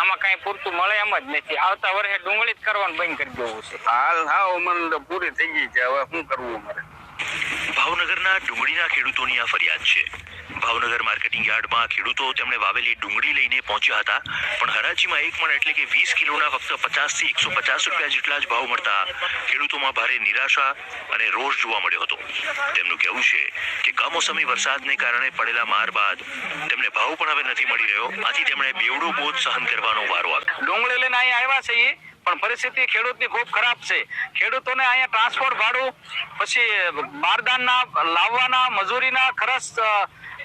આમાં કાંઈ પૂરતું મળે એમ જ નથી. આવતા વર્ષે ડુંગળી જ કરવાનું બંધ કરી દેવું છે. હાલ હાવ મને પૂરી થઈ ગઈ છે, હવે શું કરવું મારે? ભાવનગરના ડુંગળીના ખેડૂતોની આ ફરિયાદ છે. ભાવનગર માર્કેટિંગ યાર્ડમાં ખેડૂતો તેમણે વાવેલી ડુંગળી લઈને પહોંચ્યા હતા, પણ હરાજીમાં એક મણ એટલે કે 20 કિલોના ફક્ત 50 થી 150 રૂપિયા જેટલા જ ભાવ મળતા ખેડૂતોમાં ભારે નિરાશા અને રોષ જોવા મળ્યો હતો. તેમનું કહેવું છે કે કમોસમી વરસાદને કારણે પડેલા માર બાદ તેમને ભાવ પણ હવે નથી મળી રહ્યો, આથી તેમણે બેવડો બોજ સહન કરવાનો વારો આવ્યો. ડુંગળી લઈને અહીંયા આવ્યા છે પણ પરિસ્થિતિ ખેડૂતની ખૂબ ખરાબ છે. ખેડૂતોને અહીંયા ટ્રાન્સપોર્ટ ભાડું, પછી બારદાનના લાવવાના મજૂરીના ખર્ચ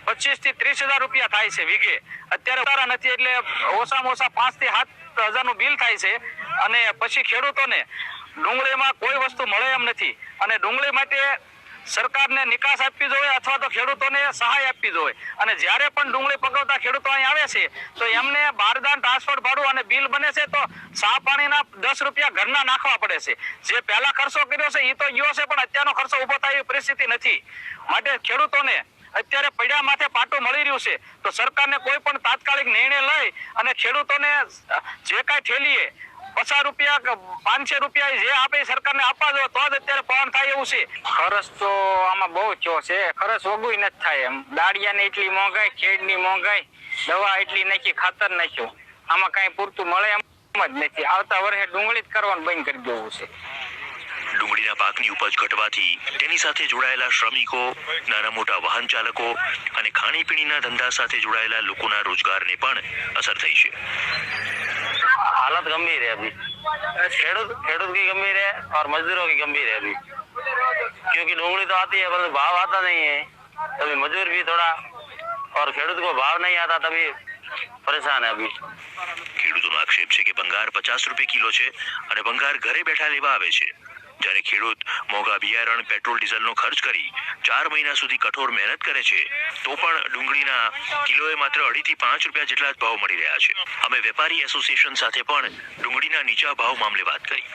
25 થી 30,000 રૂપિયા થાય છે વીઘે. અત્યારે ઉતારા નથી એટલે ઓછામાં ઓછા 5 થી 7,000 બિલ થાય છે. અને પછી ખેડૂતોને ડુંગળીમાં કોઈ વસ્તુ મળે એમ નથી. અને ડુંગળી માટે સરકારને નિકાસ આપવી જોઈએ અથવા તો ખેડૂતોને સહાય આપવી જોઈએ. અને જ્યારે પણ ડુંગળી પકવતા ખેડૂતો અહીં આવે છે તો એમને બારદાન, ટ્રાન્સપોર્ટ ભાડું અને બિલ બને છે તો સા પાણીના 10 રૂપિયા ઘરના નાખવા પડે છે. જે પહેલા ખર્ચો કર્યો છે એ તો ગયો છે, પણ અત્યારનો ખર્ચો ઉભો થાય એવી પરિસ્થિતિ નથી. માટે ખેડૂતોને અત્યારે પડ્યા માથે પાટું મળી રહ્યું છે તો સરકારને કોઈ પણ તાત્કાલિક નિર્ણય લઈ અને ખેડૂતોને જે કાંઈ ઠેલીએ 50 રૂપિયા 500 રૂપિયા જે આપે સરકારને આપવા દો તો જ અત્યારે પવન થાય એવું છે. ખર્ચ તો આમાં બહુ થયો છે, ખર્ચ વગુય નથી થાય એમ. દાળિયાની એટલી મોંઘાઈ, ખેડની મોંઘાઈ, દવા એટલી નાખી, ખાતર નાખ્યું, આમાં કાંઈ પૂરતું મળે એમ જ નથી. આવતા વર્ષે ડુંગળી જ કરવાનું બંધ કરી દેવું છે. ડુંગળીના પાકની ઉપજ ઘટવાથી તેની સાથે જોડાયેલા શ્રમિકો, નાના મોટા વાહન ચાલકો અને ખાણીપીણીના ધંધા સાથે જોડાયેલા લોકોના રોજગારને પણ અસર થઈ છે. हालत गंभीर है अभी, खेडूत की गंभीर है और मजदूरों की गंभीर है अभी, क्योंकि डूंगली तो आती है पर भाव आता नहीं है, तभी मजदूर भी थोड़ा और खेडूत को भाव नहीं आता तभी परेशान है अभी. ખેડૂતોનો આક્ષેપ છે કે ભંગાર 50 રૂપિયા કિલો છે અને ભંગાર ઘરે બેઠા લેવા આવે છે. જ્યારે ખેડૂત મોંઘા બિયારણ, પેટ્રોલ, ડીઝલનો ખર્ચ કરી 4 મહિના સુધી કઠોર મહેનત કરે છે તો પણ ડુંગળીના કિલોએ માત્ર 2.5 થી 5 રૂપિયા જેટલા જ ભાવ મળી રહ્યા છે. અમે વેપારી એસોસિએશન સાથે પણ ડુંગળીના નીચા ભાવ મામલે વાત કરી.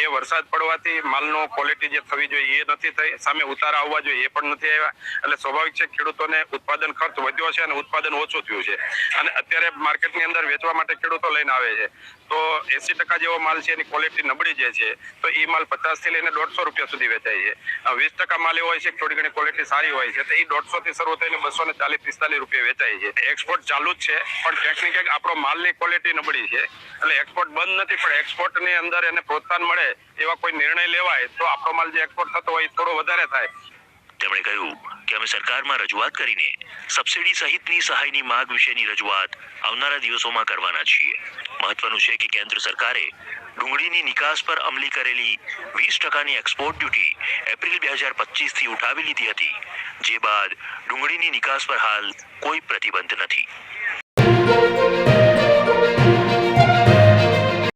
એ વરસાદ પડવાથી માલનો ક્વોલિટી જે થવી જોઈએ એ નથી થઈ, સામે ઉતારા આવવા જોઈએ એ પણ નથી આવ્યા. એટલે સ્વાભાવિક છે ખેડૂતોને ઉત્પાદન ખર્ચ વધ્યો છે અને ઉત્પાદન ઓછું થયું છે. અને અત્યારે માર્કેટની અંદર વેચવા માટે ખેડૂતો લઈને આવે છે તો 80% જેવો માલ છે એની ક્વોલિટી નબળી જે છે તો એ માલ 50 થી લઈને 150 રૂપિયા સુધી વેચાય છે. 20% માલ એવો હોય છે થોડી ઘણી ક્વોલિટી સારી હોય છે તો એ 150 થી શરૂ થઈને 240-45 રૂપિયા વેચાય છે. એક્સપોર્ટ ચાલુ જ છે પણ ક્યાંક ને ક્યાંક આપણો માલની ક્વોલિટી નબળી છે એટલે એક્સપોર્ટ બંધ નથી, પણ એક્સપોર્ટની અંદર એને પ્રોત્સાહન મળે એવા કોઈ નિર્ણય લેવાય તો આપણો માલ જે એક્સપોર્ટ થતો હોય થોડો વધારે થાય. તેમણે કહ્યું કે અમે સરકારમાં રજૂઆત કરીને સબસિડી સહિતની સહાયની માંગ વિશેની રજૂઆત આવનારા દિવસોમાં કરવાના છીએ. મહત્વનું છે કે કેન્દ્ર સરકારે ડુંગળીની નિકાસ પર અમલી કરેલી 20%ની એક્સપોર્ટ ડ્યુટી એપ્રિલ 2025 થી ઉઠાવી લીધી હતી, જે બાદ ડુંગળીની નિકાસ પર હાલ કોઈ પ્રતિબંધ નથી.